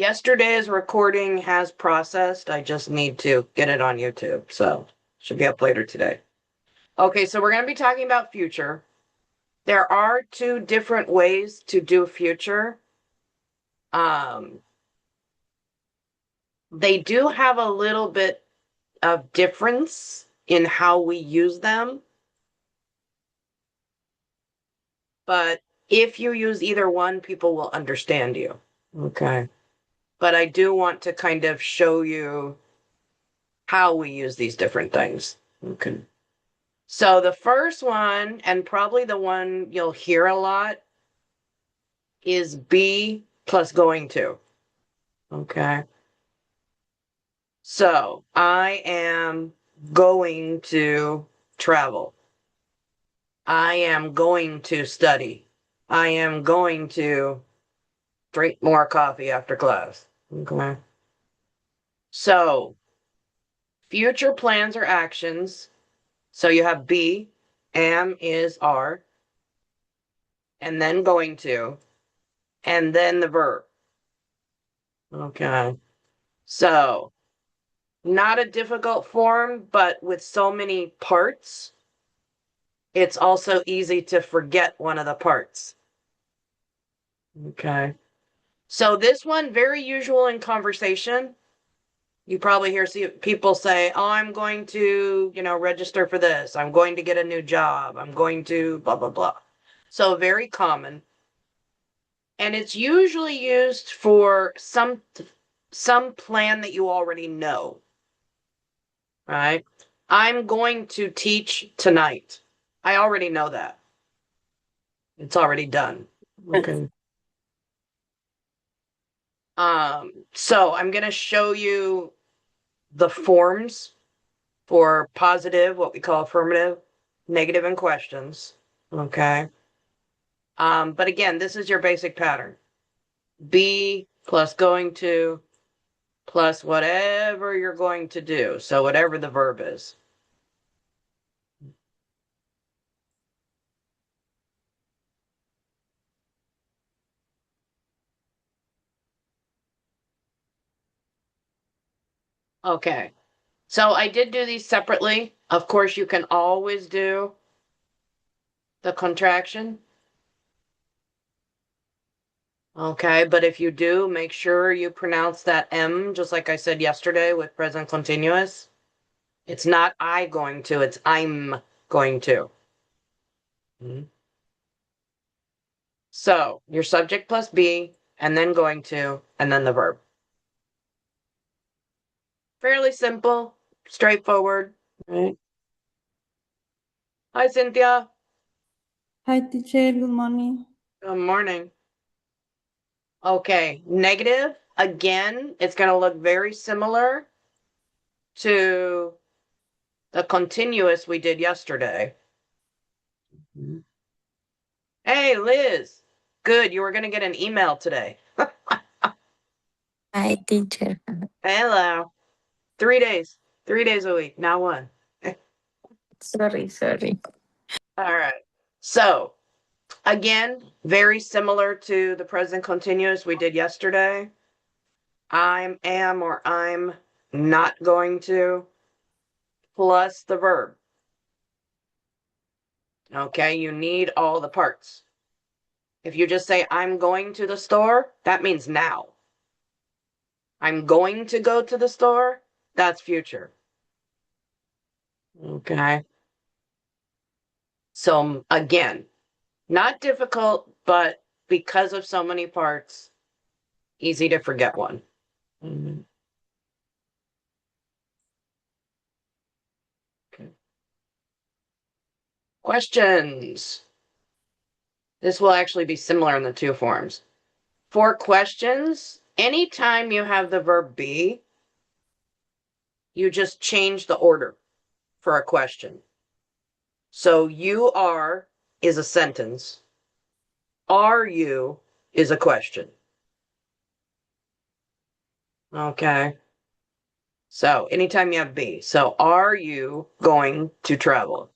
Yesterday's recording has processed. I just need to get it on YouTube, so should be up later today. Okay, so we're going to be talking about future. There are two different ways to do future. They do have a little bit of difference in how we use them. But if you use either one, people will understand you. Okay. But I do want to kind of show you how we use these different things. Okay. So the first one, and probably the one you'll hear a lot, is be plus going to. Okay. So I am going to travel. I am going to study. I am going to drink more coffee after class. Okay. So future plans or actions. So you have be, am, is, are, and then going to, and then the verb. Okay. So not a difficult form, but with so many parts, it's also easy to forget one of the parts. Okay. So this one, very usual in conversation. You probably hear people say, oh, I'm going to, register for this. I'm going to get a new job. I'm going to blah, blah, blah. So very common. And it's usually used for some plan that you already know. Right? I'm going to teach tonight. I already know that. It's already done. Okay. So I'm going to show you the forms for positive, what we call affirmative, negative, and questions. Okay. But again, this is your basic pattern. Be plus going to plus whatever you're going to do. So whatever the verb is. Okay. So I did do these separately. Of course, you can always do the contraction. Okay, but if you do, make sure you pronounce that M, just like I said yesterday with present continuous. It's not I going to, it's I'm going to. So your subject plus be, and then going to, and then the verb. Fairly simple, straightforward, right? Hi, Cynthia. Hi, teacher. Good morning. Good morning. Okay, negative. Again, it's going to look very similar to the continuous we did yesterday. Hey, Liz. Good. You were going to get an email today. Hi, teacher. Hello. 3 days. 3 days a week, not one. Sorry. All right. So, again, very similar to the present continuous we did yesterday. Am, or I'm not going to, plus the verb. Okay, you need all the parts. If you just say, I'm going to the store, that means now. I'm going to go to the store, that's future. Okay. So again, not difficult, but because of so many parts, easy to forget one. Mm-hmm. Okay. Questions. This will actually be similar in the two forms. For questions, anytime you have the verb be, you just change the order for a question. So you are is a sentence. Are you is a question. Okay. So anytime you have be. So are you going to travel?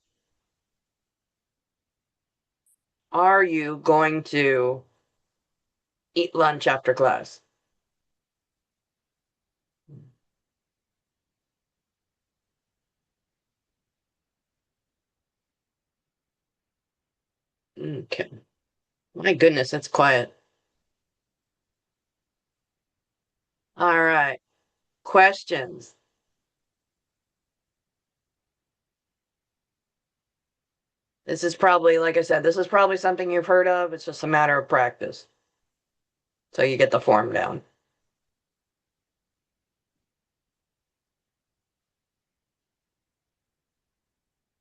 Are you going to eat lunch after class? Okay. My goodness, it's quiet. All right. Questions. This is probably, like I said, this is probably something you've heard of. It's just a matter of practice. So you get the form down.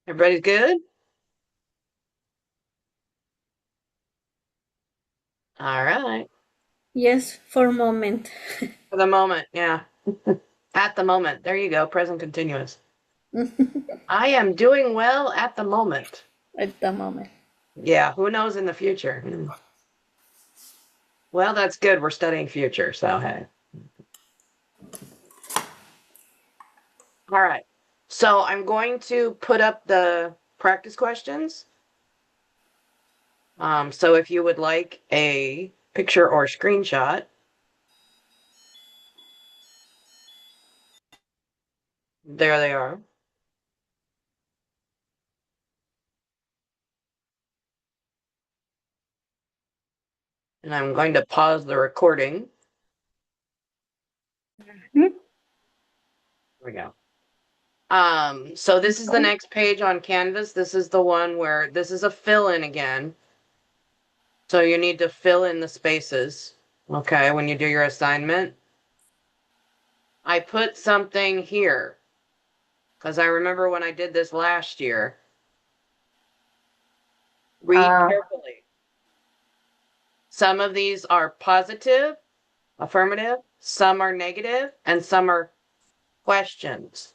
Everybody's good? All right. Yes, for a moment. For the moment, yeah. At the moment. There you go. Present continuous. I am doing well at the moment. At the moment. Yeah, who knows in the future? Well, that's good. We're studying future, so hey. All right. So I'm going to put up the practice questions. So if you would like a picture or screenshot, there they are. And I'm going to pause the recording. There we go. So this is the next page on Canvas. This is the one where this is a fill-in again. So you need to fill in the spaces, okay, when you do your assignment. I put something here because I remember when I did this last year. Read carefully. Some of these are positive, affirmative, some are negative, and some are questions.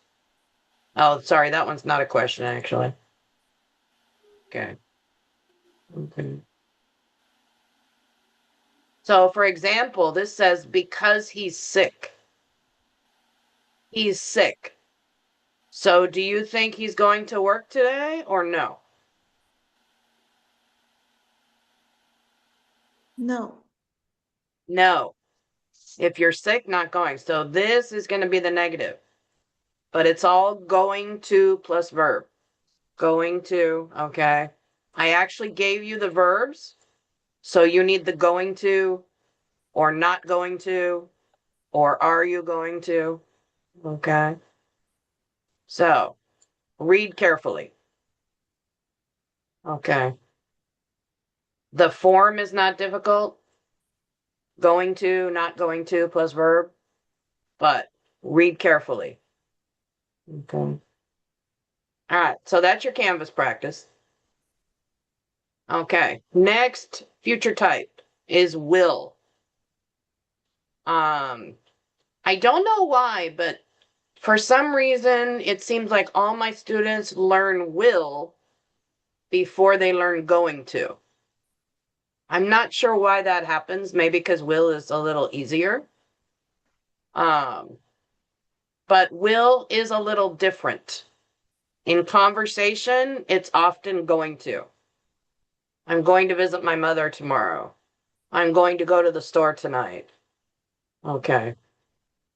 Oh, sorry, that one's not a question, actually. Okay. Okay. So, for example, this says, because he's sick. He's sick. So, do you think he's going to work today or no? No. No. If you're sick, not going. So, this is going to be the negative, but it's all going to plus verb. Going to, okay. I actually gave you the verbs. So, you need the going to or not going to or are you going to? Okay. So, read carefully. Okay. The form is not difficult. Going to, not going to, plus verb, but read carefully. Okay. All right. So that's your Canvas practice. Okay. Next future type is will. I don't know why, but for some reason, it seems like all my students learn will before they learn going to. I'm not sure why that happens. Maybe because will is a little easier. But will is a little different. In conversation, it's often going to. I'm going to visit my mother tomorrow. I'm going to go to the store tonight. Okay.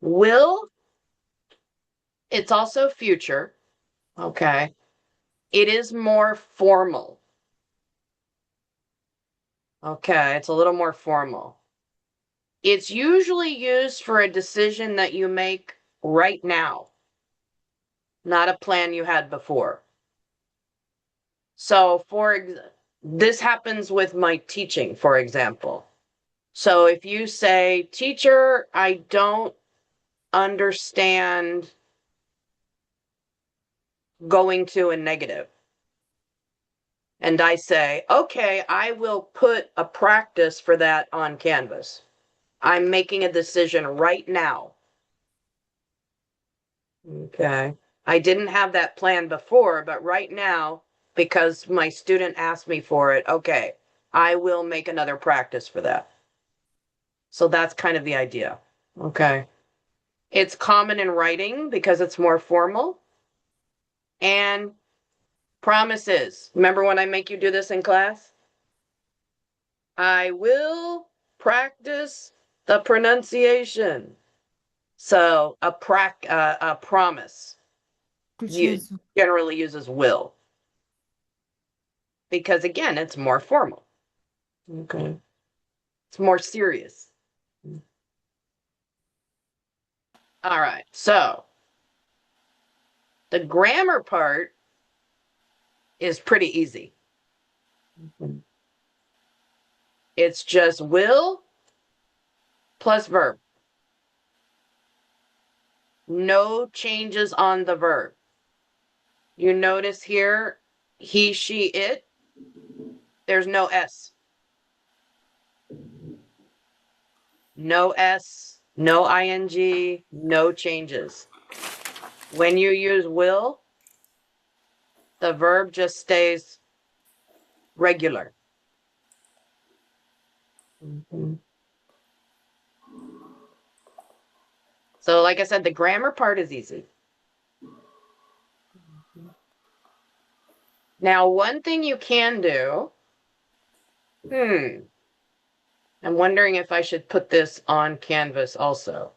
Will, it's also future. Okay. It is more formal. Okay. It's a little more formal. It's usually used for a decision that you make right now, not a plan you had before. So, this happens with my teaching, for example. So, if you say, teacher, I don't understand going to a negative. And I say, okay, I will put a practice for that on Canvas. I'm making a decision right now. Okay. I didn't have that plan before, but right now, because my student asked me for it, okay, I will make another practice for that. So that's kind of the idea. Okay. It's common in writing because it's more formal. And promises. Remember when I make you do this in class? I will practice the pronunciation. So a promise generally uses will. because again, it's more formal. Okay. It's more serious. All right. So the grammar part is pretty easy. It's just will plus verb. No changes on the verb. You notice here, he, she, it, there's no S. No S, no ing, no changes. When you use will, the verb just stays regular. So like I said, the grammar part is easy. Now, one thing you can do, I'm wondering if I should put this on Canvas also.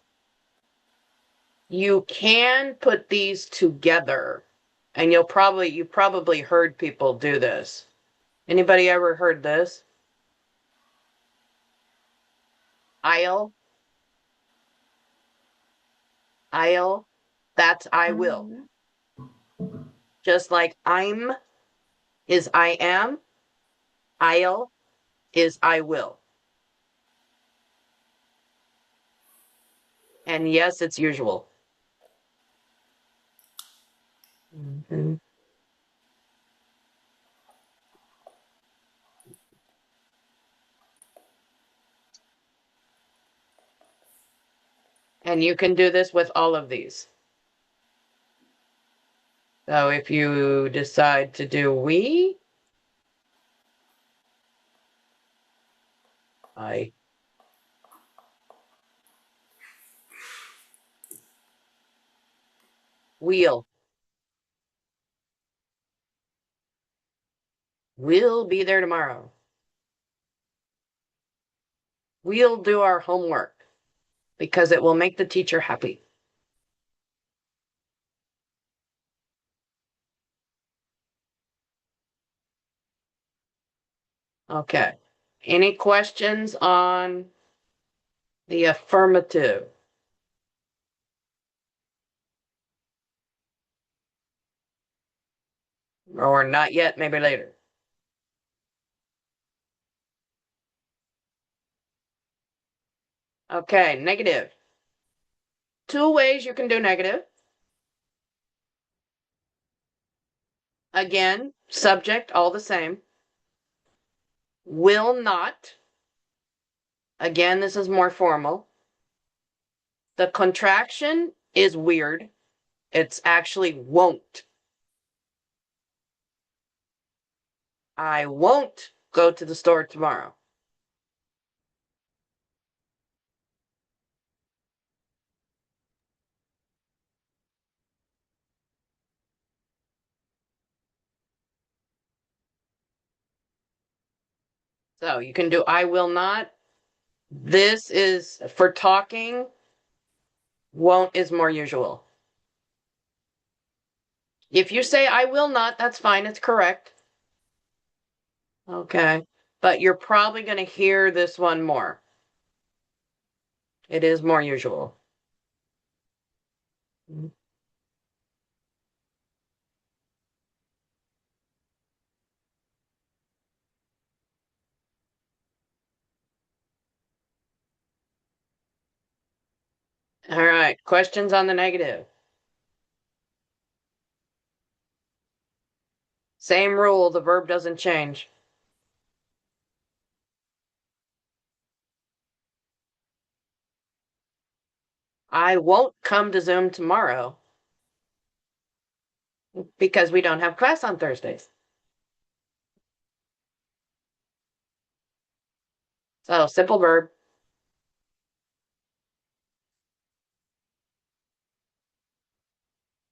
You can put these together, and you've probably heard people do this. Anybody ever heard this? I'll, that's I will. Just like I'm is I am, I'll is I will. And yes, it's usual. And you can do this with all of these. So if you decide to do we, I. We'll. We'll be there tomorrow. We'll do our homework because it will make the teacher happy. Okay. Any questions on the affirmative? Or not yet, maybe later. Okay, negative. Two ways you can do negative. Again, subject, all the same. Will not. Again, this is more formal. The contraction is weird. It's actually won't. I won't go to the store tomorrow. So you can do I will not. This is for talking. Won't is more usual. If you say I will not, that's fine. It's correct. Okay. But you're probably going to hear this one more. It is more usual. All right. Questions on the negative? Same rule. The verb doesn't change. I won't come to Zoom tomorrow because we don't have class on Thursdays. So simple verb.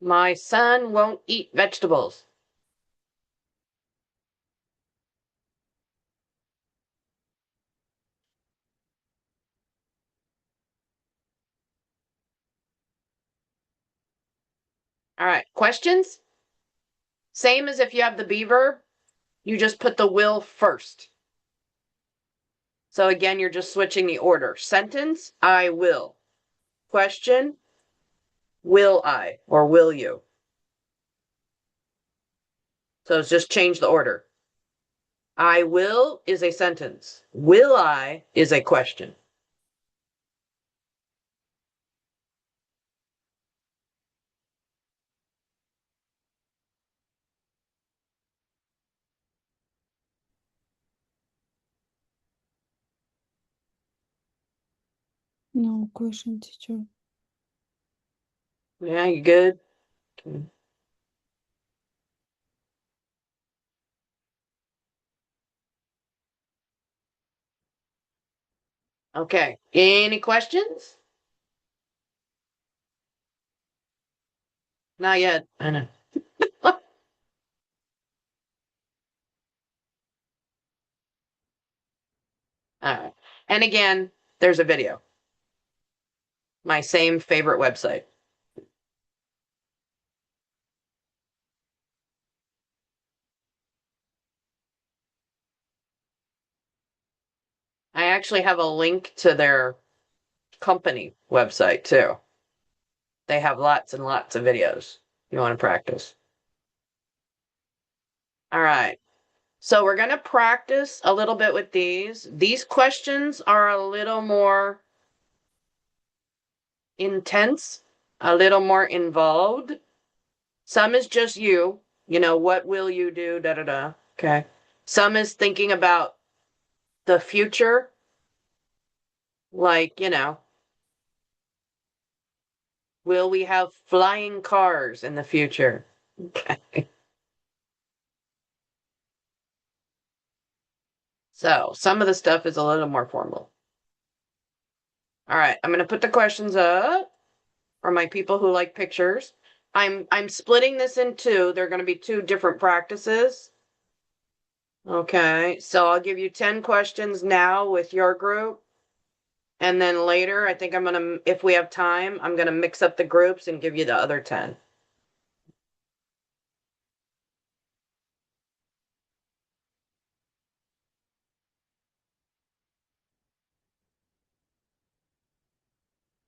My son won't eat vegetables. All right. Questions? Same as if you have the be verb. you just put the will first. So again, you're just switching the order. Sentence, I will. Question, will I or will you? So it's just change the order. I will is a sentence. Will I is a question. No question, teacher. Yeah, you good? Okay. Any questions? Not yet. I know. All right. And again, there's a video. My same favorite website. I actually have a link to their company website too. They have lots and lots of videos. You want to practice. All right. So we're going to practice a little bit with these. These questions are a little more intense, a little more involved. Some is just you know, what will you do? Da da da. Okay. Some is thinking about the future, like, you know, will we have flying cars in the future? Okay. So some of the stuff is a little more formal. All right, I'm gonna put the questions up for my people who like pictures. I'm splitting this in two. They're gonna be two different practices. Okay, so I'll give you 10 questions now with your group. And then later, I think I'm gonna, if we have time, I'm gonna mix up the groups and give you the other 10.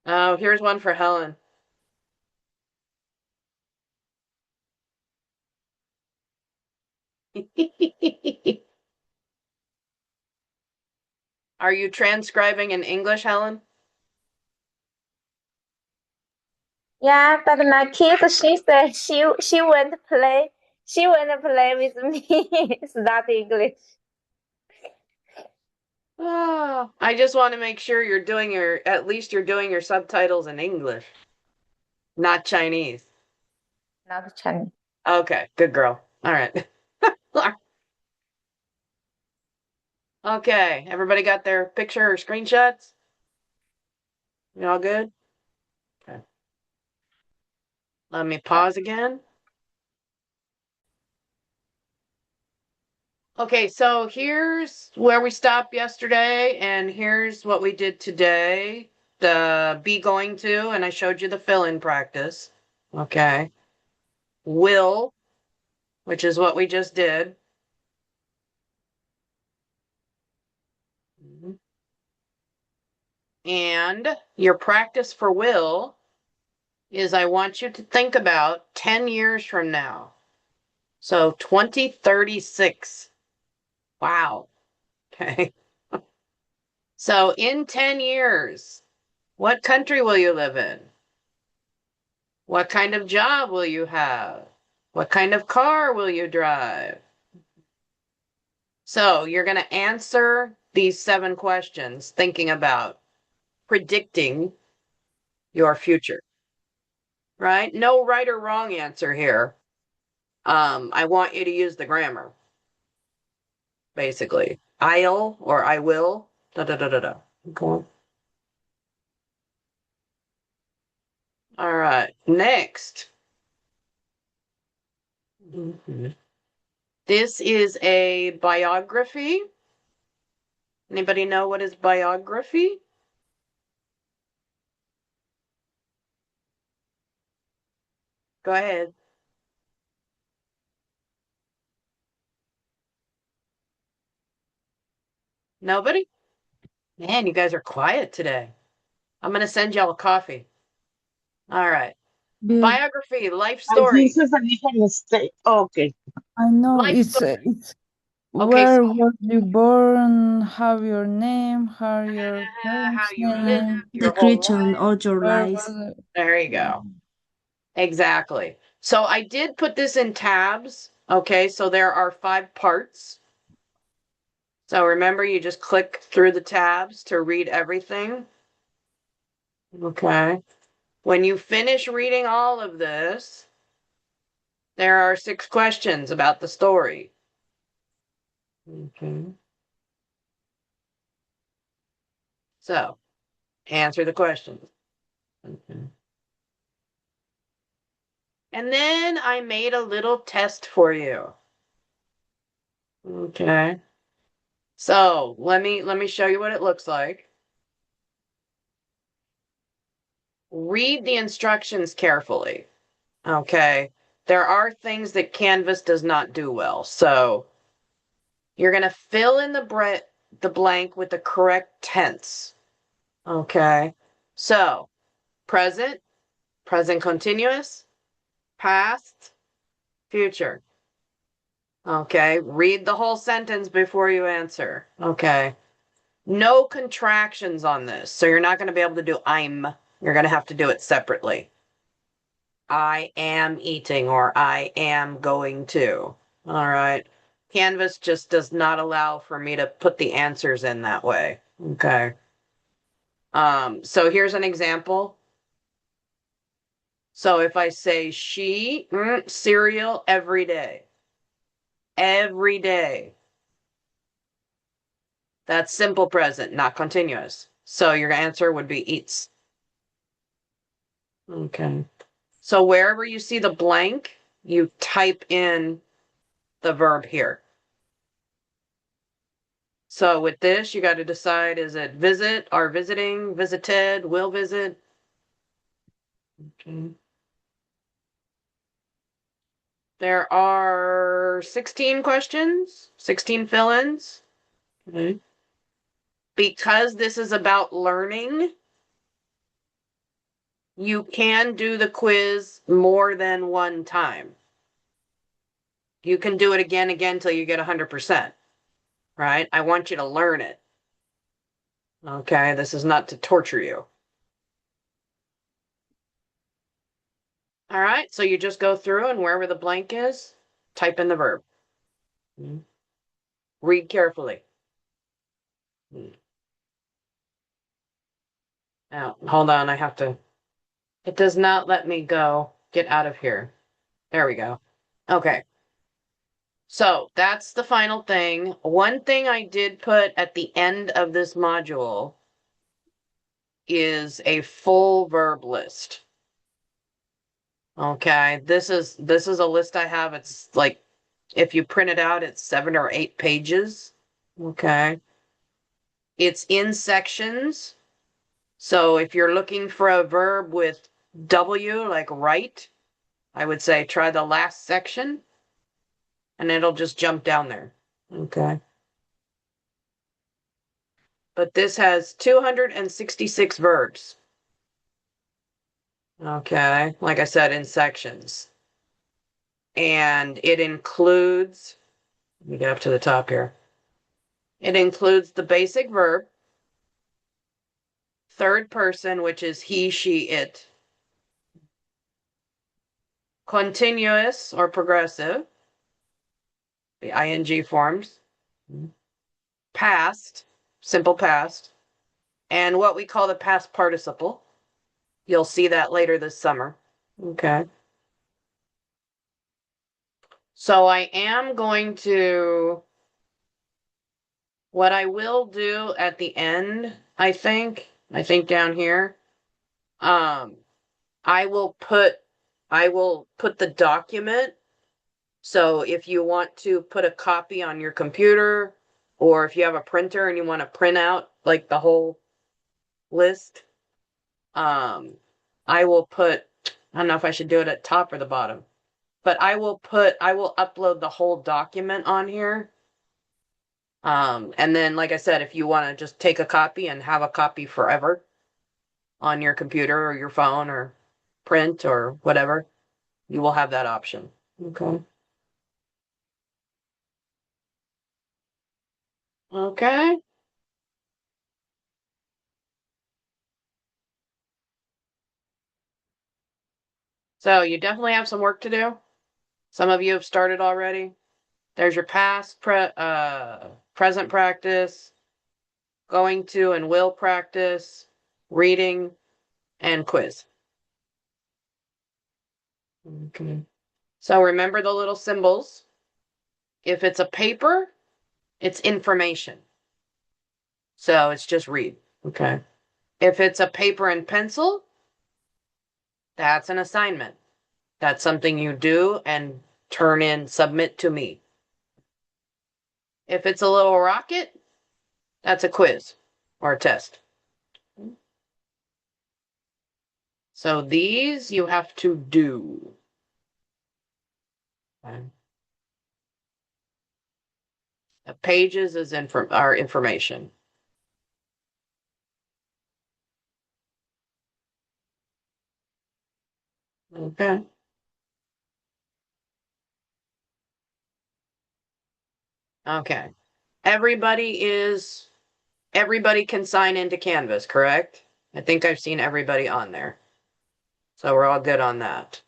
Oh, here's one for Helen. Are you transcribing in English, Helen? Yeah, but my kid, she said she went to play. She went to play with me. It's not English. Oh, I just want to make sure you're doing at least you're doing your subtitles in English, not Chinese. Not Chinese. Okay, good girl. All right. Okay, everybody got their picture or screenshots? You all good? Okay. Let me pause again. Okay, so here's where we stopped yesterday, and here's what we did today. The be going to, and I showed you the fill-in practice. Okay. Will, which is what we just did. And your practice for will is I want you to think about 10 years from now. So 2036. Wow. Okay. So in 10 years, what country will you live in? What kind of job will you have? What kind of car will you drive? So you're going to answer these 7 questions thinking about predicting your future, right? No right or wrong answer here. I want you to use the grammar, basically. I'll or I will, da da da da da. Okay. All right, next. This is a biography. Anybody know what is biography? Go ahead. Nobody? Man, you guys are quiet today. I'm gonna send y'all a coffee. All right. Bill, Biography, life I think story. it's a different mistake. Okay. I know Life story. it's Okay, so where was you born, how your name, how your how parents' you live name, your The whole creature life. all your where lives. was it? There you go. Exactly. So I did put this in tabs. Okay, so there are 5 parts. So remember, you just click through the tabs to read everything. Okay. When you finish reading all of this, there are 6 questions about the story. Okay. So answer the questions. Okay. And then I made a little test for you. Okay. So let me show you what it looks like. Read the instructions carefully. Okay. There are things that Canvas does not do well. So you're going to fill in the blank with the correct tense. Okay. So present, present continuous, past, future. Okay. Read the whole sentence before you answer. Okay. No contractions on this. So you're not going to be able to do I'm. You're going to have to do it separately. I am eating or I am going to. All right. Canvas just does not allow for me to put the answers in that way. Okay. So here's an example. So if I say she cereal every day. Every day. That's simple present, not continuous. So your answer would be eats. Okay. So wherever you see the blank, you type in the verb here. So with this, you got to decide, is it visit, are visiting, visited, will visit? Okay. There are 16 questions, 16 fill-ins. Okay. Because this is about learning, you can do the quiz more than one time. You can do it again till you get 100%, right? I want you to learn it. Okay, this is not to torture you. All right, so you just go through and wherever the blank is, type in the verb. Read carefully. Now, hold on, I have to. It does not let me go. Get out of here. There we go. Okay. So that's the final thing. One thing I did put at the end of this module is a full verb list. Okay, this is a list I have. It's like if you print it out, it's 7 or 8 pages. Okay. It's in sections. So if you're looking for a verb with W, like write, I would say try the last section and it'll just jump down there. Okay. But this has 266 verbs. Okay. Like I said, in sections. And it includes, let me get up to the top here. It includes the basic verb, third person, which is he, she, it, continuous or progressive, the ing forms, past, simple past, and what we call the past participle. You'll see that later this summer. Okay. So I am going to, what I will do at the end, I think down here, I will put the document. So if you want to put a copy on your computer, or if you have a printer and you want to print out like the whole list, I will put, I don't know if I should do it at top or the bottom, but I will upload the whole document on here. And then, like I said, if you want to just take a copy and have a copy forever on your computer or your phone or print or whatever, you will have that option. Okay. Okay. So you definitely have some work to do. Some of you have started already. There's your present practice, going to and will practice, reading, and quiz. Okay. So remember the little symbols. If it's a paper, it's information. So it's just read. Okay. If it's a paper and pencil, that's an assignment. That's something you do and turn in, submit to me. If it's a little rocket, that's a quiz or a test. So these you have to do. Okay. The pages is are information. Okay. Okay. Everybody can sign into Canvas, correct? I think I've seen everybody on there. So we're all good on that.